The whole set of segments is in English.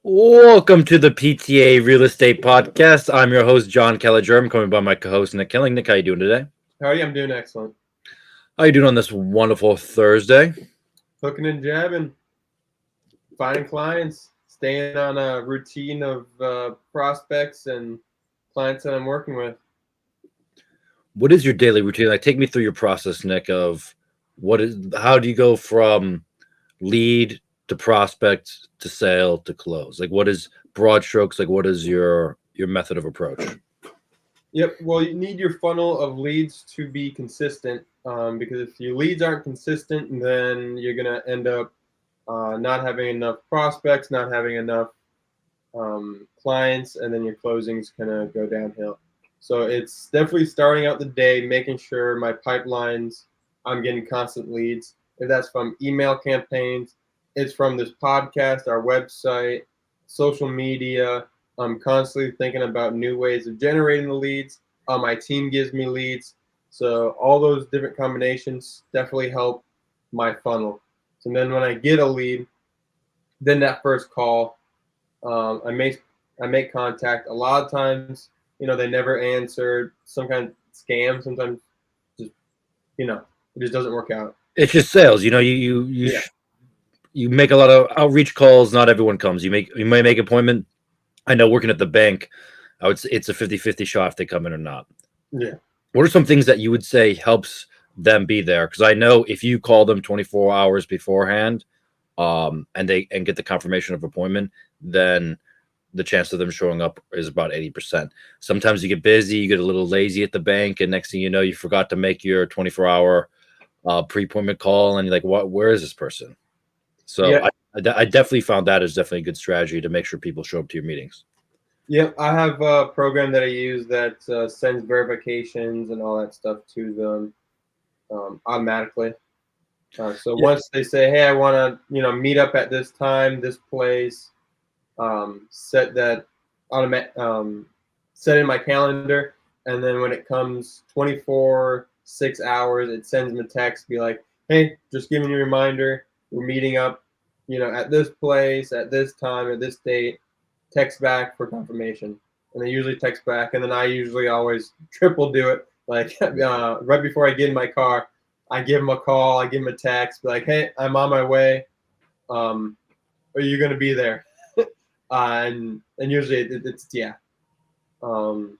Welcome to the PTA Real Estate Podcast. I'm your host, John Kelliger. I'm coming by my co-host, Nick Killing. Nick, how you doing today? Howdy, I'm doing excellent. How you doing on this wonderful Thursday? Hooking and jabbing, finding clients, staying on a routine of prospects and clients that I'm working with. What is your daily routine? Like, take me through your process, Nick, of how do you go from lead to prospect to sale to close? Like, what is broad strokes? Like, what is your method of approach? Yep. Well, you need your funnel of leads to be consistent because if your leads aren't consistent, then you're gonna end up not having enough prospects, not having enough clients, and then your closings kind of go downhill. So it's definitely starting out the day, making sure my pipelines, I'm getting constant leads. If that's from email campaigns, it's from this podcast, our website, social media. I'm constantly thinking about new ways of generating the leads. My team gives me leads. So all those different combinations definitely help my funnel. So then when I get a lead, then that first call, I make contact. A lot of times, they never answer. Some kind of scam. Sometimes, just it just doesn't work out. It's just sales. You Yeah, you make a lot of outreach calls. Not everyone comes. You may make an appointment. I know working at the bank, I would say it's a 50-50 shot if they come in or not. yeah, What are some things that you would say helps them be there? Because I know if you call them 24 hours beforehand, and get the confirmation of appointment, then the chance of them showing up is about 80%. Sometimes you get busy, you get a little lazy at the bank, and next thing you know, you forgot to make your 24-hour pre-appointment call, and you're like, "What? Where is this person?" So yeah, I definitely found that is definitely a good strategy to make sure people show up to your meetings. yeah. I have a program that I use that sends verifications and all that stuff to them automatically. So Yeah, once they say, "Hey, I want to, meet up at this time, this place," set that automatic, set in my calendar, and then when it comes 24 6 hours, it sends me a text, be like, "Hey, just giving you a reminder, we're meeting up, at this place, at this time, at this date." Text back for confirmation, and they usually text back, and then I usually always triple do it. Like right before I get in my car, I give them a call, I give them a text, be like, "Hey, I'm on my way. Um, are you gonna be there?" And usually it's yeah. Um,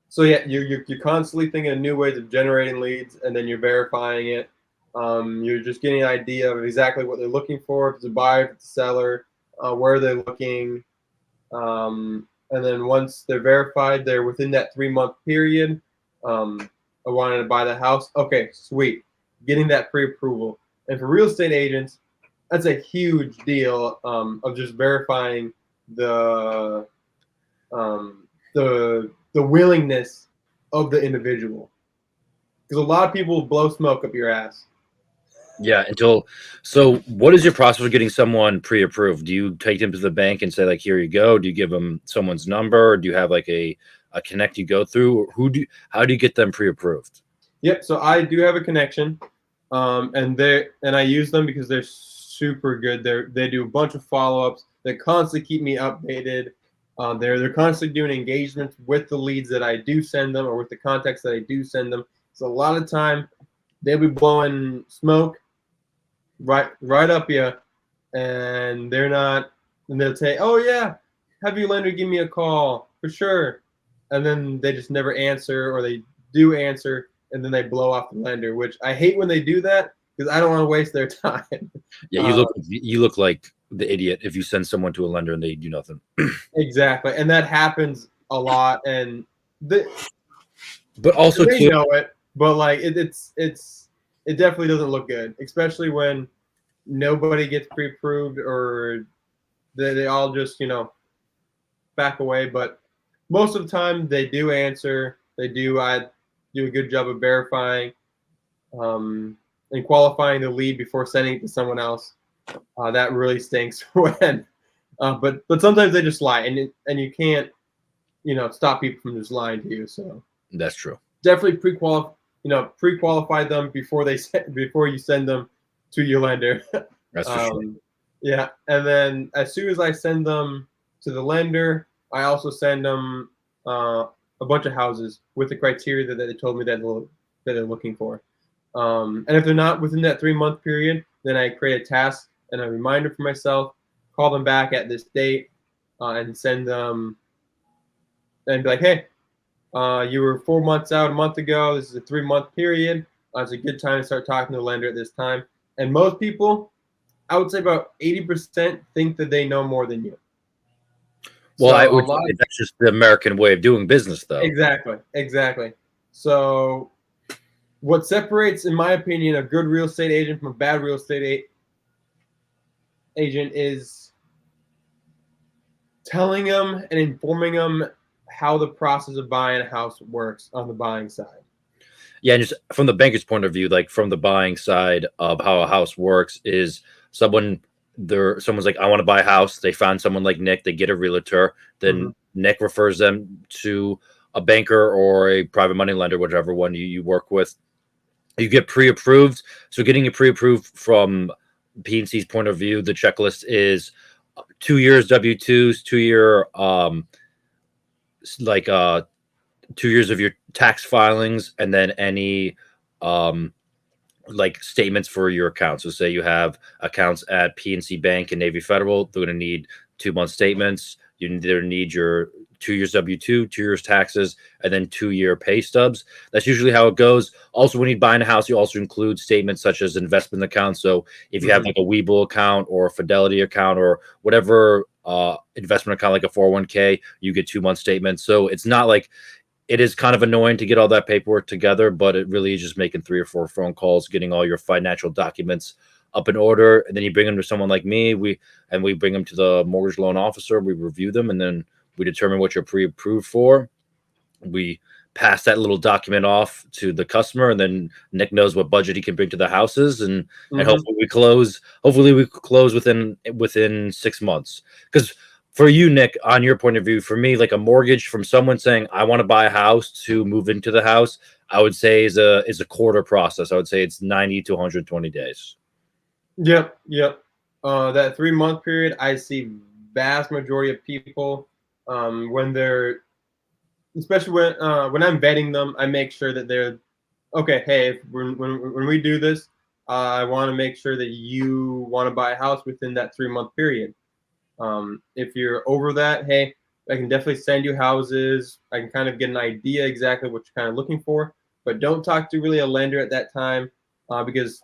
so yeah, you're constantly thinking of new ways of generating leads, and then you're verifying it. You're just getting an idea of exactly what they're looking for. If it's a buyer, if it's a seller, where they're looking, and then once they're verified, they're within that 3 month period. I wanted to buy the house. Okay, sweet. Getting that pre-approval, and for real estate agents, that's a huge deal of just verifying the the willingness of the individual, because a lot of people blow smoke up your ass. yeah. So, what is your process for getting someone pre-approved? Do you take them to the bank and say like, "Here you go"? Do you give them someone's number? Or do you have like a connect you go through? How do you get them pre-approved? Yep. So I do have a connection, and I use them because they're super good. They do a bunch of follow ups. They constantly keep me updated. They're constantly doing engagements with the leads that I do send them, or with the contacts that I do send them. So a lot of time they'll be blowing smoke right up you, and they're not. And they'll say, "Oh yeah, have your lender give me a call for sure," and then they just never answer, or they do answer and then they blow off the lender, which I hate when they do that because I don't want to waste their time. Yeah, uh, you look like the idiot if you send someone to a lender and they do nothing. exactly, and that happens a lot, and they, But also they too, know it, but like it definitely doesn't look good, especially when nobody gets pre-approved, or they all just back away. But most of the time they do answer. They do. I do a good job of verifying um, and qualifying the lead before sending it to someone else. That really stinks when. But sometimes they just lie, and you can't stop people from just lying to you. So that's true. definitely pre-qualify them before before you send them to your lender. That's for sure. um, Yeah, and then as soon as I send them to the lender, I also send them a bunch of houses with the criteria that they told me that they're looking for. And if they're not within that 3 month period, then I create a task and a reminder for myself, call them back at this date, and send them and be like, hey, you were 4 months out a month ago. This is a 3 month period. It's a good time to start talking to the lender at this time. And most people, I would say about 80% think that they know more than you. Well, So I a would lot say that's just the American way of doing business, though. exactly. So what separates, in my opinion, a good real estate agent from a bad real estate agent is telling them and informing them how the process of buying a house works on the buying side. Yeah, and just from the banker's point of view, like from the buying side of how a house works, is someone's like, I want to buy a house. They found someone like Nick, they get a realtor, Mm-hmm. then Nick refers them to a banker or a private money lender, whichever one you work with. You get pre-approved. So getting it pre-approved from PNC's point of view, the checklist is 2 years W-2s, 2 year like 2 years of your tax filings, and then any um like statements for your accounts. So say you have accounts at PNC Bank and Navy Federal, they're going to need 2 month statements. You either need your 2 years W-2, 2 years taxes, and then 2 year pay stubs. That's usually how it goes. Also, when you're buying a house, you also include statements such as investment accounts. So if you have like a Webull account or a Fidelity account or whatever investment account, like a 401k, you get 2 month statements. So it's not like, it is kind of annoying to get all that paperwork together, but it really is just making 3 or 4 phone calls, getting all your financial documents up in order, and then you bring them to someone like me. We bring them to the mortgage loan officer. We review them, and then we determine what you're pre-approved for. We pass that little document off to the customer, and then Nick knows what budget he can bring to the houses, and hopefully we close. Hopefully we close within 6 months. Because for you, Nick, on your point of view, for me, like a mortgage from someone saying I want to buy a house to move into the house, I would say is a quarter process. I would say it's 90 to 120 days. Yep. That 3 month period, I see vast majority of people when they're, especially when I'm vetting them, I make sure that they're okay. Hey, when we do this, I want to make sure that you want to buy a house within that 3 month period. If you're over that, hey, I can definitely send you houses. I can kind of get an idea exactly what you're kind of looking for, but don't talk to really a lender at that time, because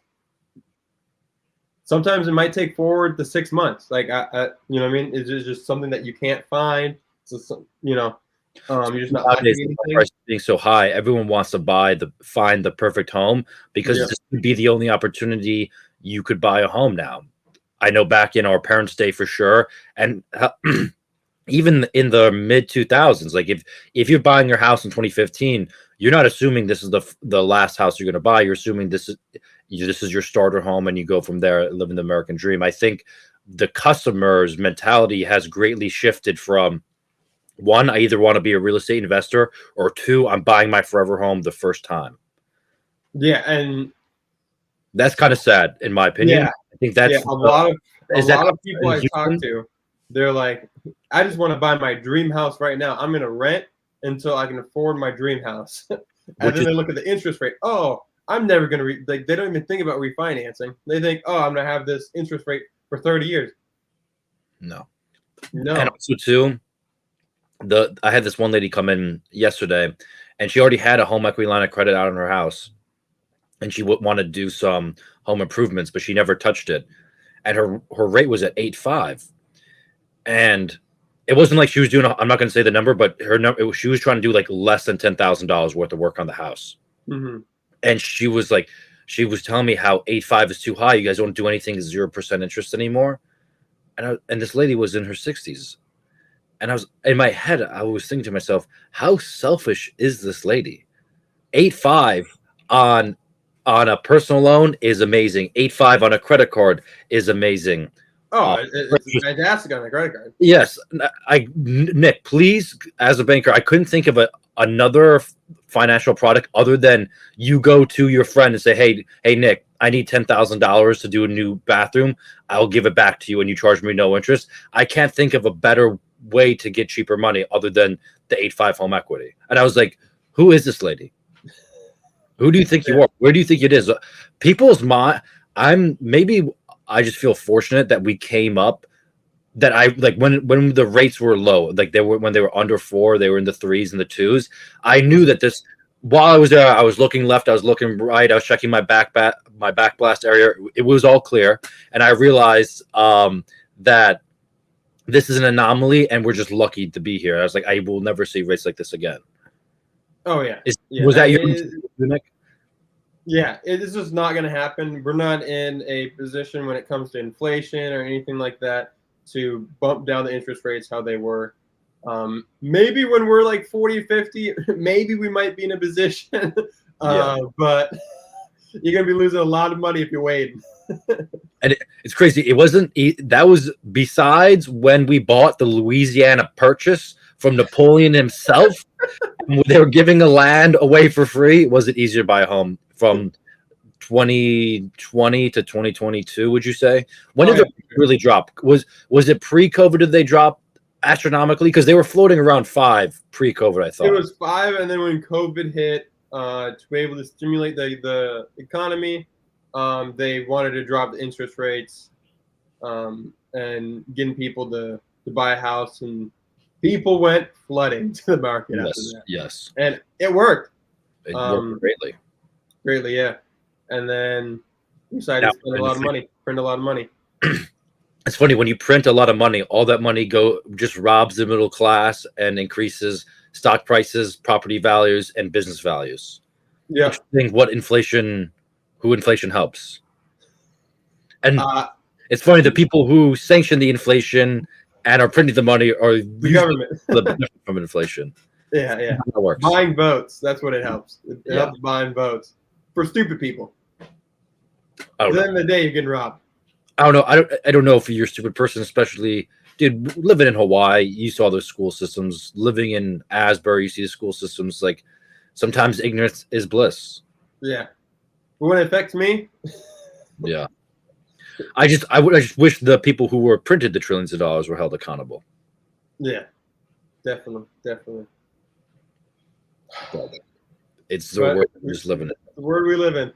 sometimes it might take forward to 6 months. Like, you know what I mean? It's just something that you can't find. So, you're just not Nowadays, finding with anything. prices being so high, everyone wants to find the perfect home, because Yeah. this could be the only opportunity you could buy a home now. I know back in our parents' day for sure, and even in the mid 2000s, like if you're buying your house in 2015, you're not assuming this is the last house you're going to buy. You're assuming this is your starter home, and you go from there, living the American dream. I think the customer's mentality has greatly shifted from, one, I either want to be a real estate investor, or two, I'm buying my forever home the first time. Yeah, and That's kind of sad, in my opinion. yeah, I think that's a lot that of people in I talk Houston? to, they're like, I just want to buy my dream house right now. I'm gonna rent until I can afford my dream house. And Which then is they look at the interest rate. Oh, I'm never gonna like, they don't even think about refinancing. They think, oh, I'm gonna have this interest rate for 30 years. no. And No. also too, I had this one lady come in yesterday, and she already had a home equity line of credit out in her house, and she would want to do some home improvements, but she never touched it, and her rate was at 8.5, and it wasn't like she was doing. I'm not going to say the number, but her number. She was trying to do like less than $10,000 worth of work on the house, Hmm. and she was like, she was telling me how 8.5 is too high. You guys don't do anything 0% interest anymore, and this lady was in her 60s. And I was in my head, I was thinking to myself, how selfish is this lady? 8.5 on a personal loan is amazing. 8.5 on a credit card is amazing. Oh, it's fantastic on the credit card. Yes, Nick, please, as a banker, I couldn't think of another financial product other than you go to your friend and say, hey, Nick, I need $10,000 to do a new bathroom. I'll give it back to you and you charge me no interest. I can't think of a better way to get cheaper money other than the 8.5 home equity. And I was like, who is this lady? Who do you think you are? Where do you think it is? People's mind. I just feel fortunate that we came up, that I like when the rates were low, like when they were under 4, they were in the 3s and the 2s. I knew that this, while I was there, I was looking left, I was looking right, I was checking my backblast area. It was all clear, and I realized that this is an anomaly, and we're just lucky to be here. I was like, I will never see rates like this again. Oh yeah. Was that your Nick? Yeah, it's just not going to happen. We're not in a position when it comes to inflation or anything like that to bump down the interest rates how they were. Maybe when we're like 40, 50, maybe we might be in a position. But you're going to be losing a lot of money if you wait. And it's crazy. It wasn't, that was besides when we bought the Louisiana Purchase from Napoleon himself. They were giving a land away for free. Was it easier to buy a home from 2020 to 2022? Would you say? When did it really drop? Was it pre-COVID? Did they drop astronomically? Because they were floating around 5 pre-COVID. I thought it was 5, and then when COVID hit, to be able to stimulate the economy, they wanted to drop the interest rates, and getting people to buy a house, and people went flooding to the market after that. Yes, and it worked. It worked greatly, yeah. And then we decided to spend a lot of money, print a lot of money. It's funny, when you print a lot of money, all that money just robs the middle class and increases stock prices, property values, and business values. Yeah. Think who inflation helps. And it's funny, the people who sanction the inflation and are printing the money are the government from inflation. Yeah. That works. Buying votes. That's what it helps. It helps buying votes for stupid people. At the end of the day, you're getting robbed. I don't know. I don't know if you're a stupid person, especially, dude, living in Hawaii, you saw those school systems. Living in Asbury, you see the school systems. Like, sometimes ignorance is bliss. Yeah. But when it affects me. Yeah. I just wish the people who were printed the trillions of dollars were held accountable. Yeah. Definitely. It's the world we just live in. The world we live in.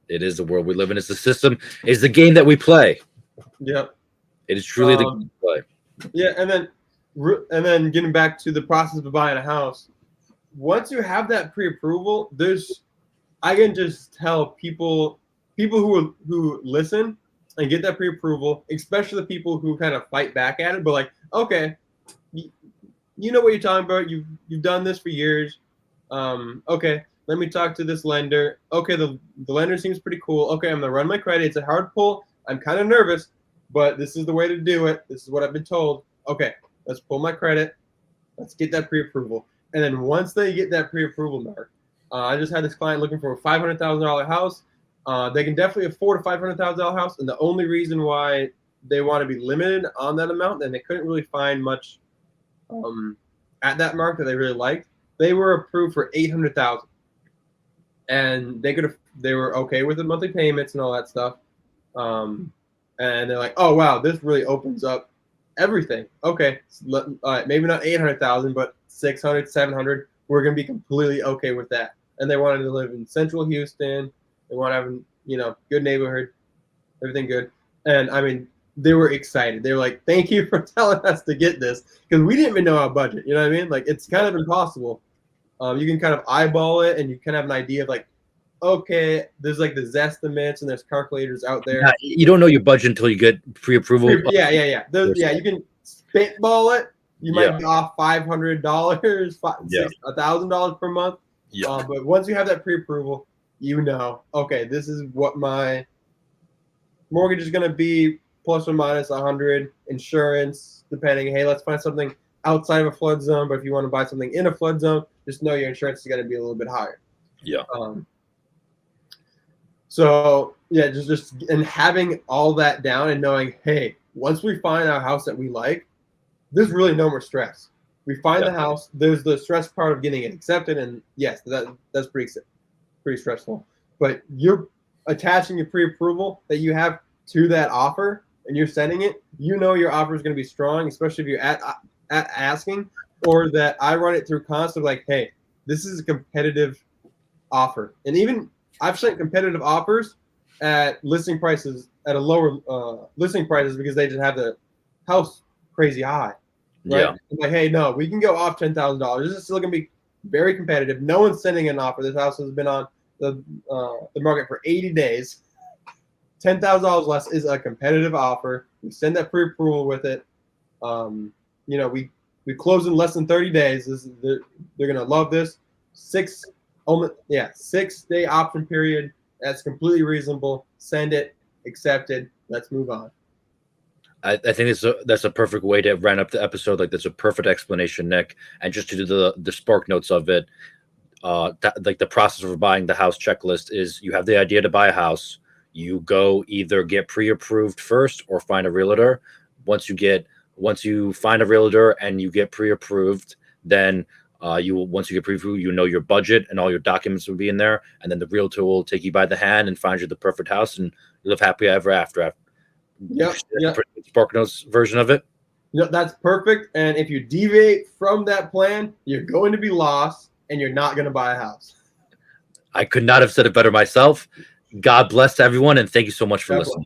It is the world we live in. It's the system. It's the game that we play. Yep. It is truly the game we play. Yeah, and then getting back to the process of buying a house. Once you have that pre-approval, I can just tell people who listen and get that pre-approval, especially the people who kind of fight back at it, but like, okay, you know what you're talking about. You've done this for years. Okay, let me talk to this lender. Okay, the lender seems pretty cool. Okay, I'm gonna run my credit. It's a hard pull. I'm kind of nervous, but this is the way to do it. This is what I've been told. Okay, let's pull my credit. Let's get that pre-approval. And then once they get that pre-approval mark, I just had this client looking for a $500,000 house. They can definitely afford a $500,000 house, and the only reason why they want to be limited on that amount, and they couldn't really find much at that mark that they really liked. They were approved for $800,000, and they were okay with the monthly payments and all that stuff. And they're like, oh wow, this really opens up everything. Okay, maybe not 800,000, but 600, 700. We're gonna be completely okay with that. And they wanted to live in Central Houston. They want to have good neighborhood, everything good. And I mean, they were excited. They were like, thank you for telling us to get this, because we didn't even know our budget. You know what I mean? Like, it's kind of impossible. You can kind of eyeball it, and you kind of have an idea of like, okay, there's like the Zestimates and there's calculators out there. Yeah, you don't know your budget until you get pre-approval. Yeah. You can spitball it. You might be off $500, $1,000 per month. Yeah. But once you have that pre-approval, okay, this is what my mortgage is going to be, plus or minus 100. Insurance, depending. Hey, let's find something outside of a flood zone. But if you want to buy something in a flood zone, just know your insurance is going to be a little bit higher. Yeah. So yeah, just and having all that down and knowing, hey, once we find our house that we like, there's really no more stress. We find the house. There's the stress part of getting it accepted, and yes, that's pretty stressful. But you're attaching your pre-approval that you have to that offer and you're sending it, you know your offer is going to be strong, especially if you're at asking, or that I run it through constant like, hey, this is a competitive offer. And even I've sent competitive offers at listing prices at a lower listing prices because they just have the house crazy high. Right? Yeah. I'm like, hey, no, we can go off $10,000. This is still going to be very competitive. No one's sending an offer. This house has been on the market for 80 days. $10,000 less is a competitive offer. We send that pre-approval with it. You know, we close in less than 30 days. They're gonna love this. 6-day option period. That's completely reasonable. Send it, accepted. Let's move on. I think that's a perfect way to round up the episode. Like that's a perfect explanation, Nick. And just to do the spark notes of it, like the process of buying the house checklist is you have the idea to buy a house. You go either get pre-approved first or find a realtor. Once you find a realtor and you get pre-approved, then once you get pre-approved, you know your budget and all your documents will be in there, and then the realtor will take you by the hand and find you the perfect house, and you live happy ever after. Yep. Spark Notes version of it. That's perfect. And if you deviate from that plan, you're going to be lost, and you're not going to buy a house. I could not have said it better myself. God bless everyone, and thank you so much for listening.